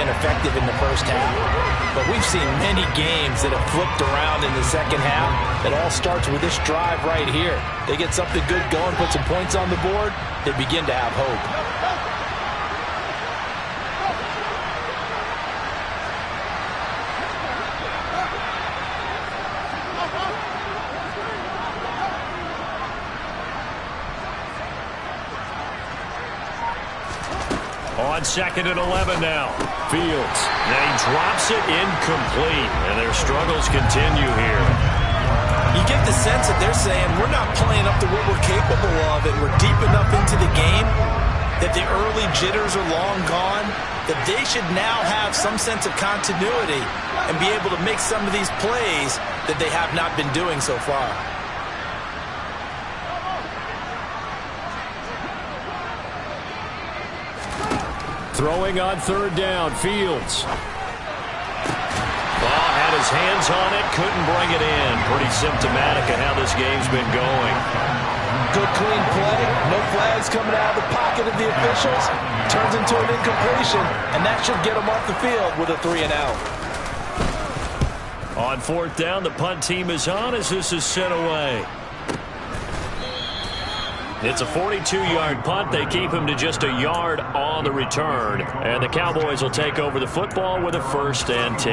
been effective in the first half. But we've seen many games that have flipped around in the second half. It all starts with this drive right here. They get something good going, put some points on the board, they begin to have hope. On 2nd and 11 now. Fields. Now he drops it incomplete, and their struggles continue here. You get the sense that they're saying we're not playing up to what we're capable of, and we're deep enough into the game that the early jitters are long gone, that they should now have some sense of continuity and be able to make some of these plays that they have not been doing so far. Throwing on 3rd down, Fields. Ball had his hands on it, couldn't bring it in. Pretty symptomatic of how this game's been going. Good clean play, no flags coming out of the pocket of the officials. Turns into an incompletion, and that should get them off the field with a 3 and out. On 4th down, the punt team is on as this is sent away. It's a 42-yard punt. They keep him to just a yard on the return. And the Cowboys will take over the football with a 1st and 10.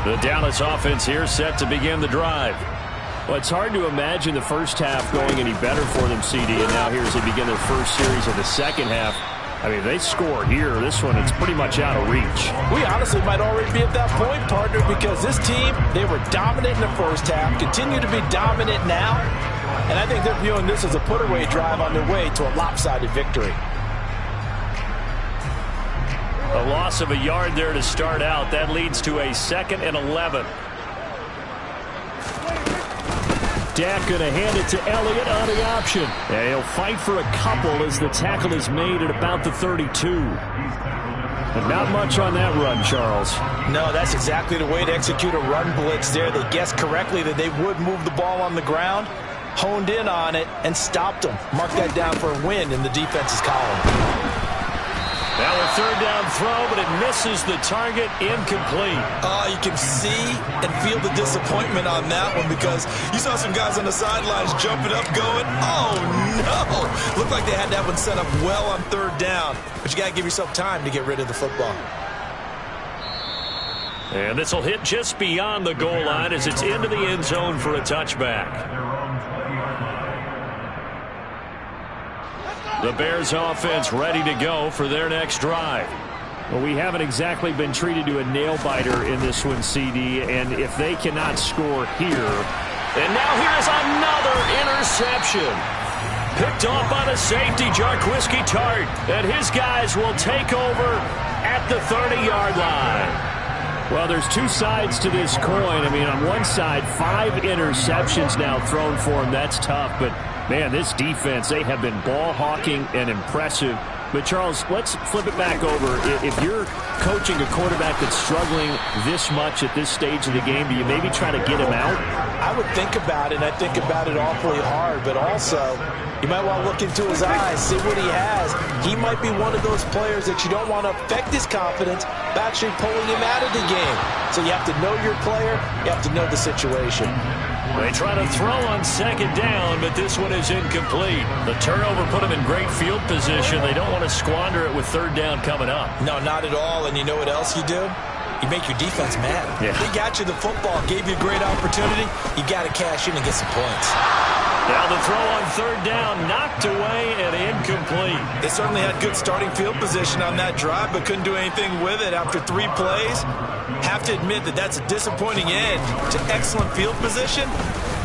The Dallas offense here set to begin the drive. Well, it's hard to imagine the first half going any better for them, CD. And now here as they begin their first series of the second half. I mean, they score here. This one, it's pretty much out of reach. We honestly might already be at that point, partner, because this team, they were dominant in the first half, continue to be dominant now, and I think they're viewing this as a put-away drive on their way to a lopsided victory. A loss of a yard there to start out. That leads to a 2nd and 11. Dak going to hand it to Elliott on the option. And he'll fight for a couple as the tackle is made at about the 32. But not much on that run, Charles. No, that's exactly the way to execute a run blitz there. They guessed correctly that they would move the ball on the ground, honed in on it, and stopped them. Mark that down for a win in the defense's column. Now a 3rd down throw, but it misses the target, incomplete. You can see and feel the disappointment on that one because you saw some guys on the sidelines jumping up going, oh no! Looked like they had that one set up well on 3rd down, but you got to give yourself time to get rid of the football. And this will hit just beyond the goal line as it's into the end zone for a touchback. The Bears offense ready to go for their next drive. Well, we haven't exactly been treated to a nail-biter in this one, CD, and if they cannot score here. And now here's another interception. Picked off by the safety, Jarquiski Tart, and his guys will take over at the 30-yard line. Well, there's two sides to this coin. I mean, on one side, 5 interceptions now thrown for him. That's tough, but man, this defense, they have been ball hawking and impressive. But, Charles, let's flip it back over. If you're coaching a quarterback that's struggling this much at this stage of the game, do you maybe try to get him out? I would think about it, and I think about it awfully hard. But also, you might want to look into his eyes, see what he has. He might be one of those players that you don't want to affect his confidence by actually pulling him out of the game. So you have to know your player. You have to know the situation. They try to throw on 2nd down, but this one is incomplete. The turnover put them in great field position. They don't want to squander it with 3rd down coming up. No, not at all. And you know what else you do? You make your defense mad. Yeah. They got you the football, gave you a great opportunity. You got to cash in and get some points. Now the throw on 3rd down, knocked away and incomplete. They certainly had good starting field position on that drive, but couldn't do anything with it after 3 plays. Have to admit that that's a disappointing end to excellent field position.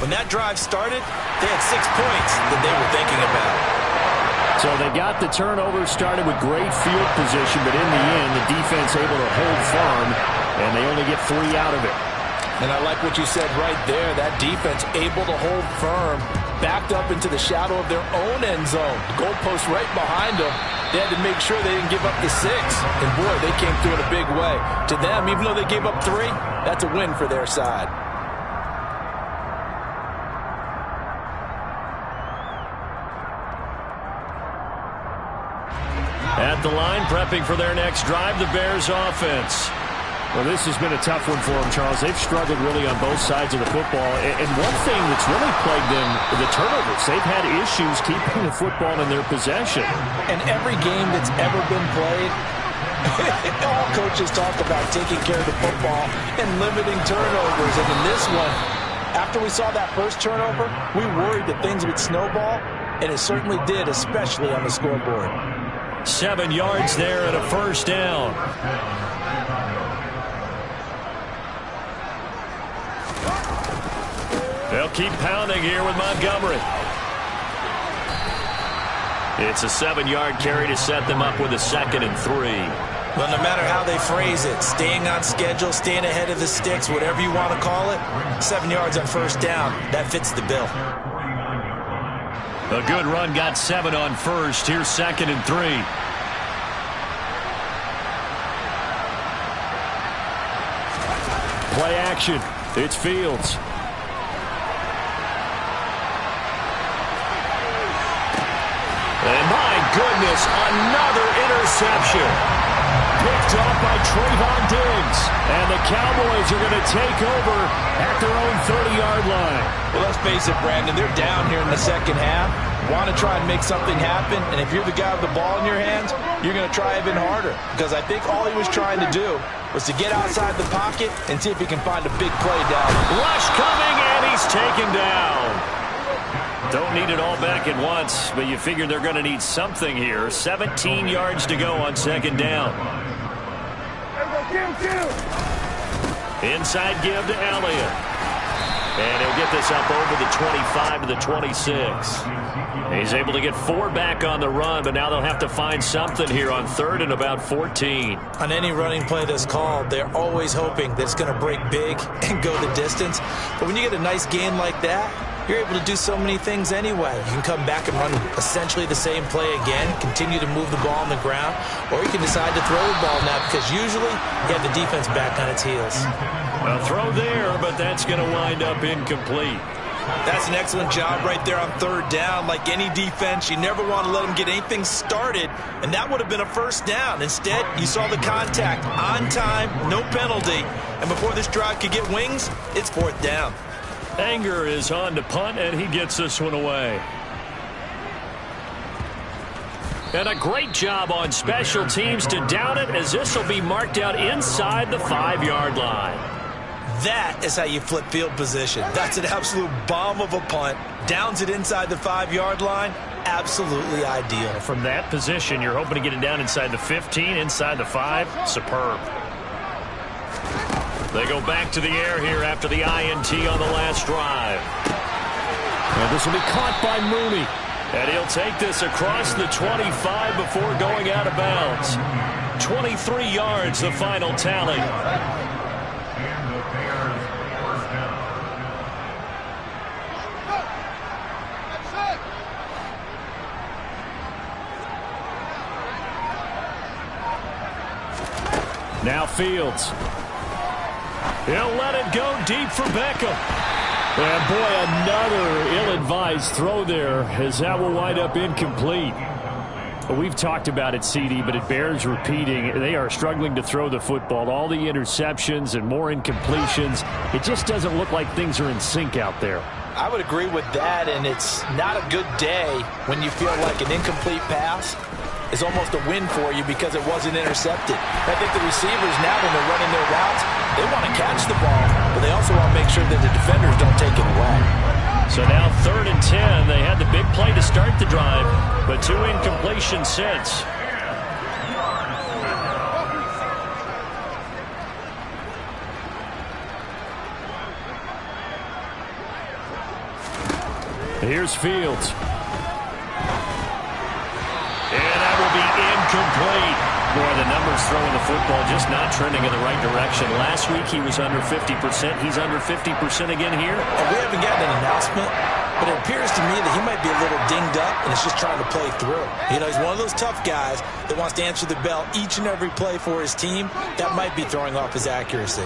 When that drive started, they had 6 points that they were thinking about. So they got the turnover started with great field position, but in the end, the defense able to hold firm, and they only get 3 out of it. And I like what you said right there. That defense able to hold firm, backed up into the shadow of their own end zone. The goalpost right behind them. They had to make sure they didn't give up the 6. And boy, they came through in a big way. To them, even though they gave up 3, that's a win for their side. At the line, prepping for their next drive, the Bears offense. Well, this has been a tough one for them, Charles. They've struggled really on both sides of the football. And one thing that's really plagued them, the turnovers. They've had issues keeping the football in their possession. And every game that's ever been played, all coaches talk about taking care of the football and limiting turnovers. And in this one, after we saw that first turnover, we worried that things would snowball, and it certainly did, especially on the scoreboard. 7 yards there and a first down. They'll keep pounding here with Montgomery. It's a 7-yard carry to set them up with a 2nd and 3. Well, no matter how they phrase it, staying on schedule, staying ahead of the sticks, whatever you want to call it, 7 yards on first down, that fits the bill. A good run got 7 on first. Here's 2nd and 3. Play action. It's Fields. And my goodness, another interception. Picked off by Trayvon Diggs. And the Cowboys are going to take over at their own 30-yard line. Well, let's face it, Brandon, they're down here in the second half. Want to try and make something happen, and if you're the guy with the ball in your hands, you're going to try even harder. Because I think all he was trying to do was to get outside the pocket and see if he can find a big play down. Rush coming, and he's taken down. Don't need it all back at once, but you figure they're going to need something here. 17 yards to go on 2nd down. Inside give to Elliott. And he'll get this up over the 25 to the 26. He's able to get 4 back on the run, but now they'll have to find something here on 3rd and about 14. On any running play that's called, they're always hoping that it's going to break big and go the distance. But when you get a nice gain like that, you're able to do so many things anyway. You can come back and run essentially the same play again, continue to move the ball on the ground, or you can decide to throw the ball now because usually you have the defense back on its heels. Well, throw there, but that's going to wind up incomplete. That's an excellent job right there on 3rd down. Like any defense, you never want to let them get anything started, and that would have been a first down. Instead, you saw the contact on time, no penalty, and before this drive could get wings, it's 4th down. Anger is on to punt, and he gets this one away. And a great job on special teams to down it, as this will be marked out inside the 5-yard line. That is how you flip field position. That's an absolute bomb of a punt. Downs it inside the 5-yard line. Absolutely ideal. From that position, you're hoping to get it down inside the 15, inside the 5. Superb. They go back to the air here after the INT on the last drive. And this will be caught by Mooney. And he'll take this across the 25 before going out of bounds. 23 yards, the final tally. Now Fields. He'll let it go deep for Beckham. And boy, another ill-advised throw there, as that will wind up incomplete. We've talked about it, CD, but it bears repeating. They are struggling to throw the football. All the interceptions and more incompletions. It just doesn't look like things are in sync out there. I would agree with that, and it's not a good day when you feel like an incomplete pass is almost a win for you because it wasn't intercepted. I think the receivers now, when they're running their routes, they want to catch the ball, but they also want to make sure that the defenders don't take it away. So now 3rd and 10. They had the big play to start the drive, but 2 incompletions since. Here's Fields. And that will be incomplete. Boy, the numbers throwing the football just not trending in the right direction. Last week he was under 50%. He's under 50% again here. And we haven't gotten an announcement, but it appears to me that he might be a little dinged up and is just trying to play through. You know, he's one of those tough guys that wants to answer the bell each and every play for his team. That might be throwing off his accuracy.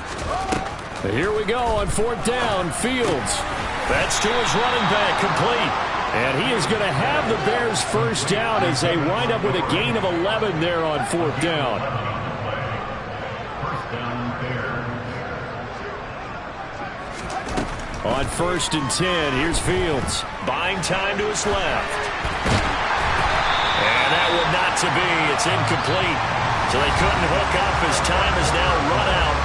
Here we go on 4th down. Fields. That's to his running back, complete. And he is going to have the Bears first down as they wind up with a gain of 11 there on fourth down. On 1st and 10, here's Fields. Buying time to his left. And that would not to be. It's incomplete. So they couldn't hook up as time is now run out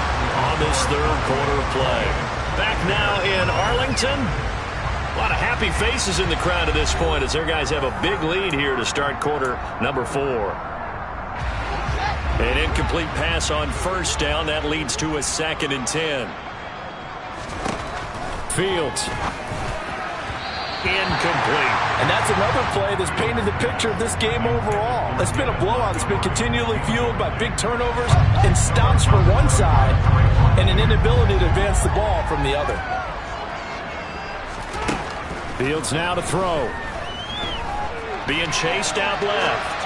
on this third quarter of play. Back now in Arlington. A lot of happy faces in the crowd at this point as their guys have a big lead here to start quarter number 4. An incomplete pass on first down. That leads to a 2nd and 10. Fields. Incomplete. And that's another play that's painted the picture of this game overall. It's been a blowout. It's been continually fueled by big turnovers and stops for one side and an inability to advance the ball from the other. Fields now to throw. Being chased out left.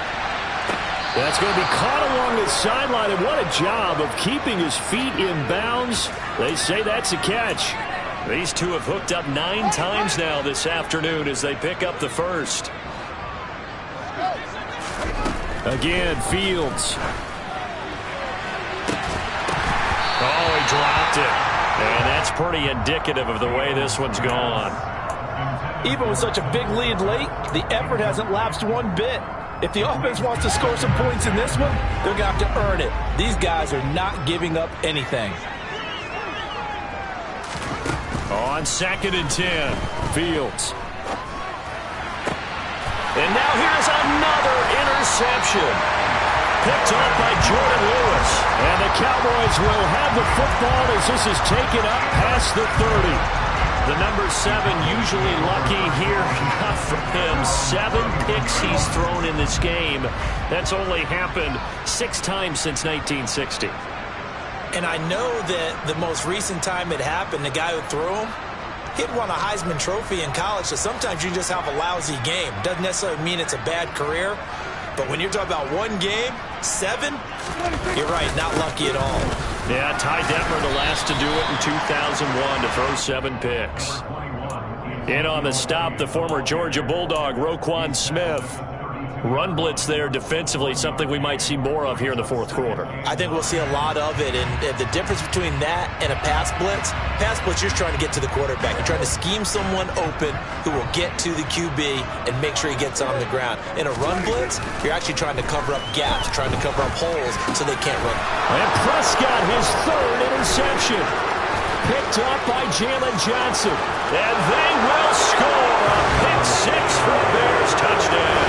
That's going to be caught along the sideline, and what a job of keeping his feet in bounds. They say that's a catch. These two have hooked up 9 times now this afternoon as they pick up the first. Again, Fields. Oh, he dropped it. And that's pretty indicative of the way this one's gone. Even with such a big lead late, the effort hasn't lapsed one bit. If the offense wants to score some points in this one, they're going to have to earn it. These guys are not giving up anything. On 2nd and 10, Fields. And now here's another interception. Picked up by Jordan Lewis. And the Cowboys will have the football as this is taken up past the 30. The number 7 usually lucky here. Not for him. 7 picks he's thrown in this game. That's only happened 6 times since 1960. And I know that the most recent time it happened, the guy who threw him, he'd won a Heisman Trophy in college, so sometimes you just have a lousy game. Doesn't necessarily mean it's a bad career, but when you're talking about one game, 7, you're right, not lucky at all. Yeah, Ty Detmer, the last to do it in 2001 to throw 7 picks. In on the stop, the former Georgia Bulldog, Roquan Smith. Run blitz there defensively, something we might see more of here in the fourth quarter. I think we'll see a lot of it, and the difference between that and a pass blitz, you're trying to get to the quarterback. You're trying to scheme someone open who will get to the QB and make sure he gets on the ground. In a run blitz, you're actually trying to cover up gaps, trying to cover up holes so they can't run. And Prescott, his 3rd interception. Picked up by Jalen Johnson. And they will score a pick 6 for the Bears touchdown.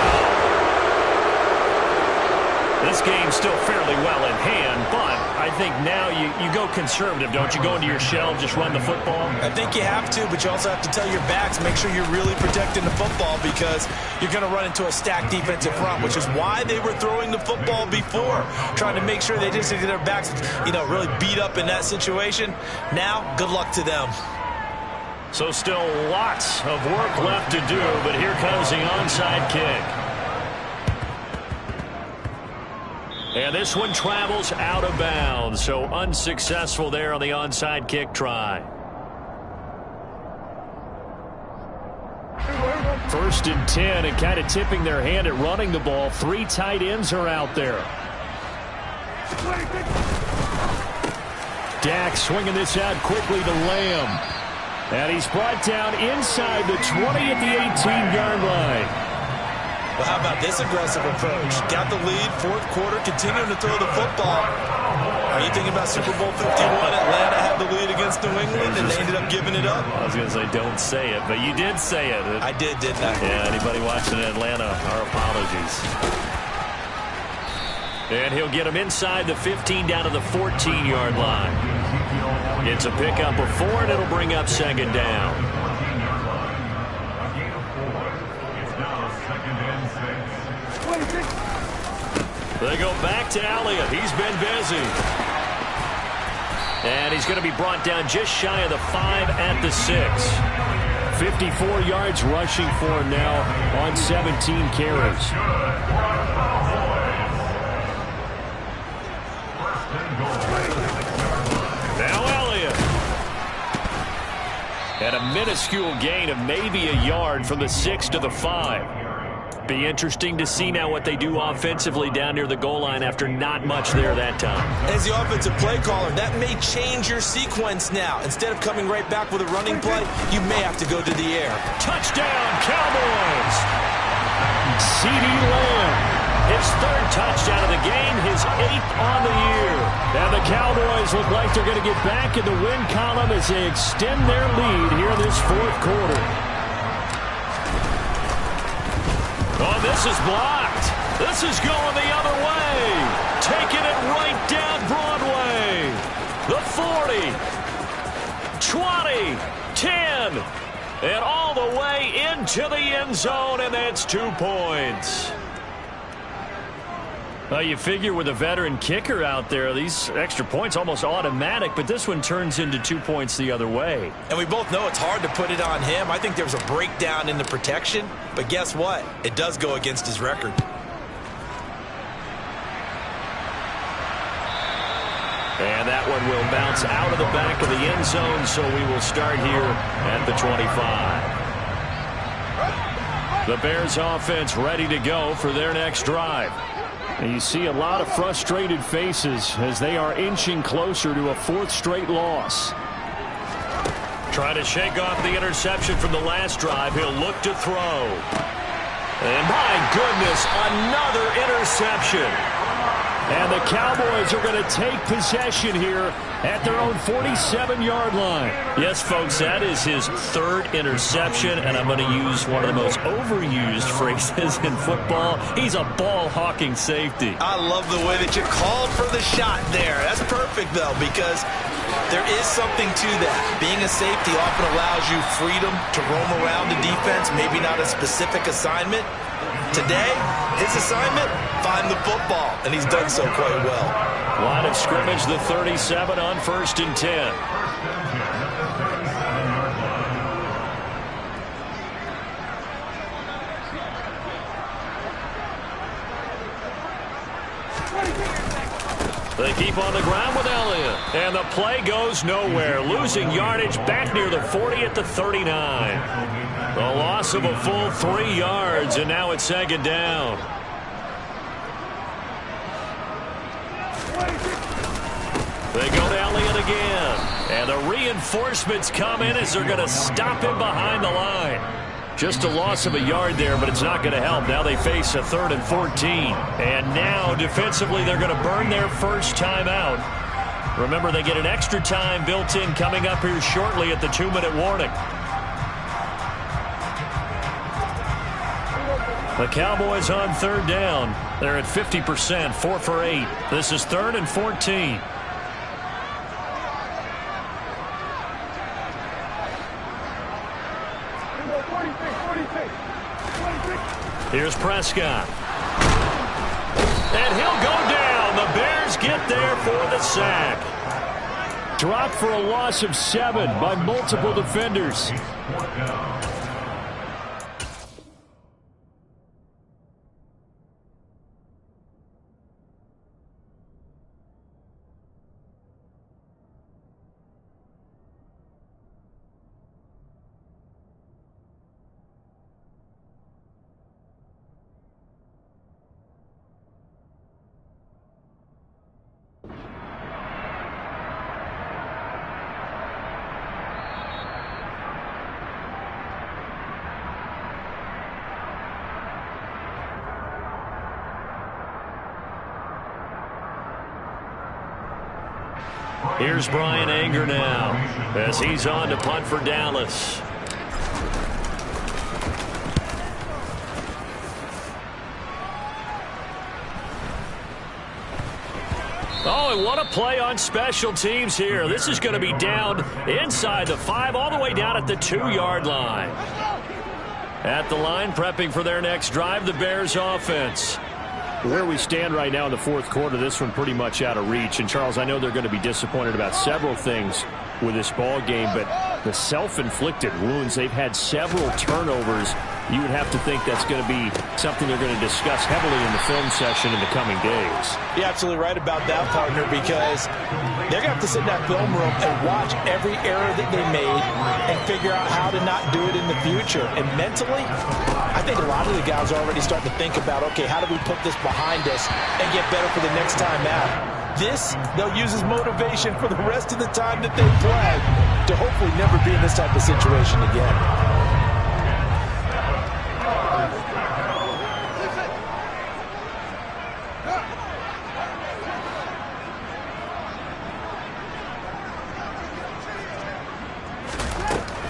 This game's still fairly well in hand, but I think now you go conservative, don't you? Go into your shell, just run the football? I think you have to, but you also have to tell your backs, make sure you're really protecting the football because you're going to run into a stacked defensive front, which is why they were throwing the football before, trying to make sure they just get their backs, really beat up in that situation. Now, good luck to them. So still lots of work left to do, but here comes the onside kick. And this one travels out of bounds, so unsuccessful there on the onside kick try. 1st and 10, and kind of tipping their hand at running the ball. 3 tight ends are out there. Dak swinging this out quickly to Lamb. And he's brought down inside the 20 at the 18-yard line. Well, how about this aggressive approach? Got the lead, 4th quarter, continuing to throw the football. Are you thinking about Super Bowl 51? Atlanta had the lead against New England, and they ended up giving it up? I was going to say don't say it, but you did say it. I did, didn't I? Yeah, anybody watching in Atlanta, our apologies. And he'll get him inside the 15 down to the 14-yard line. It's a pickup of 4, and it'll bring up 2nd down. They go back to Elliott. He's been busy. And he's going to be brought down just shy of the 5 at the 6. 54 yards rushing for him now on 17 carries. Now Elliott. And a minuscule gain of maybe a yard from the 6 to the 5. Be interesting to see now what they do offensively down near the goal line after not much there that time. As the offensive play caller, that may change your sequence now. Instead of coming right back with a running play, you may have to go to the air. Touchdown, Cowboys! CeeDee Lamb. His third touchdown of the game, his 8th on the year. And the Cowboys look like they're going to get back in the win column as they extend their lead here in this fourth quarter. Oh, this is blocked. This is going the other way. Taking it right down Broadway. The 40, 20, 10, and all the way into the end zone, and that's 2 points. Well, you figure with a veteran kicker out there, these extra points almost automatic, but this one turns into 2 points the other way. And we both know it's hard to put it on him. I think there was a breakdown in the protection, but guess what? It does go against his record. And that one will bounce out of the back of the end zone, so we will start here at the 25. The Bears offense ready to go for their next drive. And you see a lot of frustrated faces as they are inching closer to a 4th straight loss. Trying to shake off the interception from the last drive. He'll look to throw. And my goodness, another interception. And the Cowboys are going to take possession here at their own 47-yard line. Yes, folks, that is his 3rd interception, and I'm going to use one of the most overused phrases in football. He's a ball-hawking safety. I love the way that you called for the shot there. That's perfect, though, because there is something to that. Being a safety often allows you freedom to roam around the defense, maybe not a specific assignment. Today, his assignment, find the football, and he's done so quite well. Line of scrimmage, the 37 on 1st and 10. They keep on the ground with Elliott. And the play goes nowhere. Losing yardage back near the 40 at the 39. The loss of a full 3 yards, and now it's 2nd down. They go to Elliott again. And the reinforcements come in as they're going to stop him behind the line. Just a loss of a yard there, but it's not going to help. Now they face a 3rd and 14. And now, defensively, they're going to burn their first time out. Remember, they get an extra time built in coming up here shortly at the 2-minute warning. The Cowboys on 3rd down. They're at 50%, 4 for 8. This is 3rd and 14. Here's Prescott. And he'll go down. The Bears get there for the sack. Dropped for a loss of 7 by multiple defenders. Here's Brian Anger now as he's on to punt for Dallas. Oh, and what a play on special teams here. This is going to be down inside the 5, all the way down at the 2-yard line. At the line, prepping for their next drive, the Bears offense. Where we stand right now in the fourth quarter, this one pretty much out of reach. And, Charles, I know they're going to be disappointed about several things with this ball game, but the self-inflicted wounds, they've had several turnovers you would have to think that's going to be something they're going to discuss heavily in the film session in the coming days. You're absolutely right about that, partner, because they're going to have to sit in that film room and watch every error that they made and figure out how to not do it in the future. And mentally, I think a lot of the guys are already starting to think about, okay, how do we put this behind us and get better for the next time out? This, they'll use as motivation for the rest of the time that they play to hopefully never be in this type of situation again.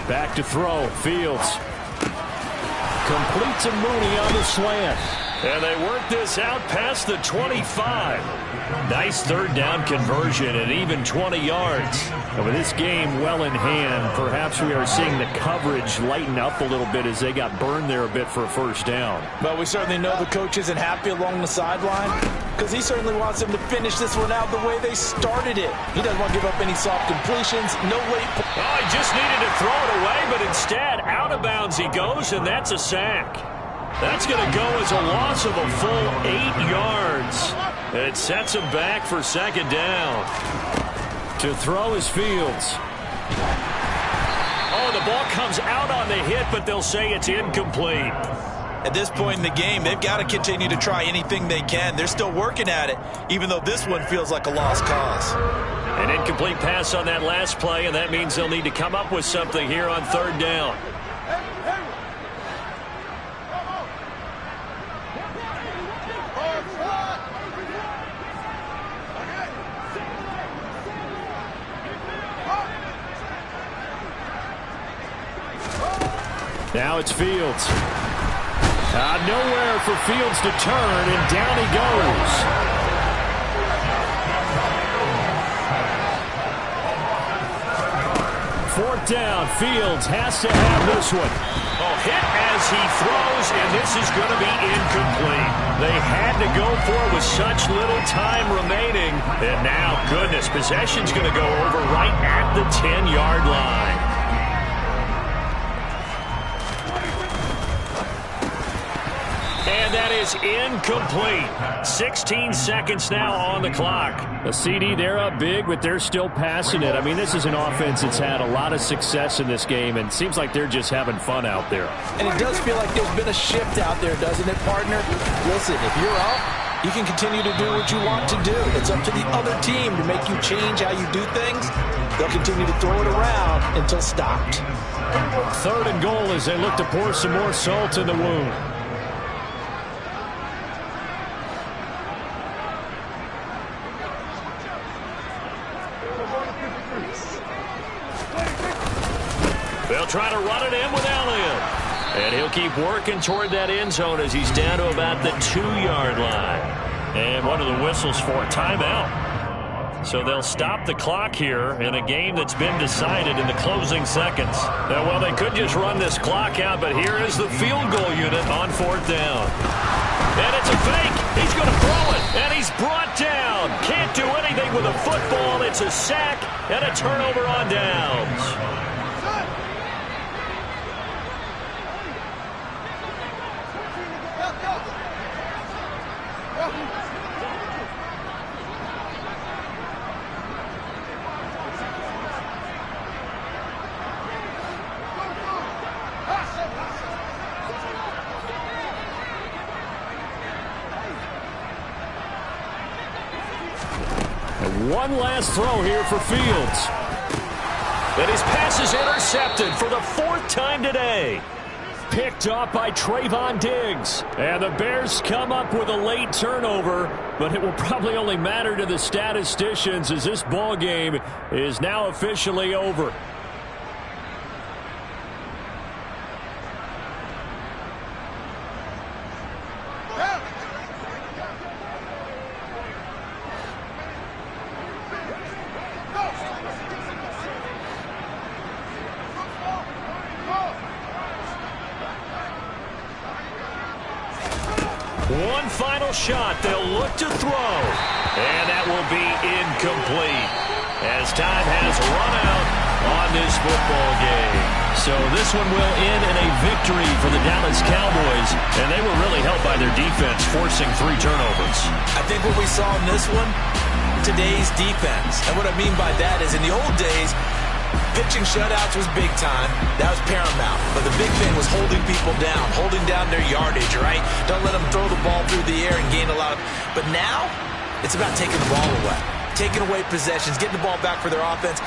Back to throw. Fields completes a Mooney on the slant. And they work this out past the 25. Nice third down conversion and even 20 yards. And with this game well in hand, perhaps we are seeing the coverage lighten up a little bit as they got burned there a bit for a first down. But we certainly know the coach isn't happy along the sideline because he certainly wants them to finish this one out the way they started it. He doesn't want to give up any soft completions, no late. Oh, he just needed to throw it away, but instead out of bounds he goes, and that's a sack. That's going to go as a loss of a full 8 yards. It sets him back for second down. To throw is Fields. Oh, the ball comes out on the hit, but they'll say it's incomplete. At this point in the game, they've got to continue to try anything they can. They're still working at it, even though this one feels like a lost cause. An incomplete pass on that last play, and that means they'll need to come up with something here on third down. Now it's Fields. Nowhere for Fields to turn, and down he goes. Fourth down. Fields has to have this one. Oh, hit as he throws, and this is going to be incomplete. They had to go for it with such little time remaining. And now, goodness, possession's going to go over right at the 10-yard line. And that is incomplete. 16 seconds now on the clock. The CD, they're up big, but they're still passing it. I mean, this is an offense that's had a lot of success in this game, and it seems like they're just having fun out there. And it does feel like there's been a shift out there, doesn't it, partner? Listen, if you're up, you can continue to do what you want to do. It's up to the other team to make you change how you do things. They'll continue to throw it around until stopped. Third and goal as they look to pour some more salt in the wound. They'll try to run it in with Elliott. And he'll keep working toward that end zone as he's down to about the 2-yard line. And one of the whistles for a timeout. So they'll stop the clock here in a game that's been decided in the closing seconds. Now, well, they could just run this clock out, but here is the field goal unit on fourth down. And it's a fake. He's going to throw it, and he's brought down. Can't do anything with a football. It's a sack and a turnover on downs. One last throw here for Fields. And his pass is intercepted for the fourth time today. Picked off by Trayvon Diggs. And the Bears come up with a late turnover, but it will probably only matter to the statisticians as this ball game is now officially over. One final shot. They'll look to throw. And that will be incomplete as time has run out on this football game. So this one will end in a victory for the Dallas Cowboys, and they were really helped by their defense, forcing 3 turnovers. I think what we saw in this one, today's defense. And what I mean by that is in the old days, pitching shutouts was big time. That was paramount. But the big thing was holding people down, holding down their yardage, right? Don't let them throw the ball through the air and gain a lot of... But now, it's about taking the ball away, taking away possessions, getting the ball back for their offense.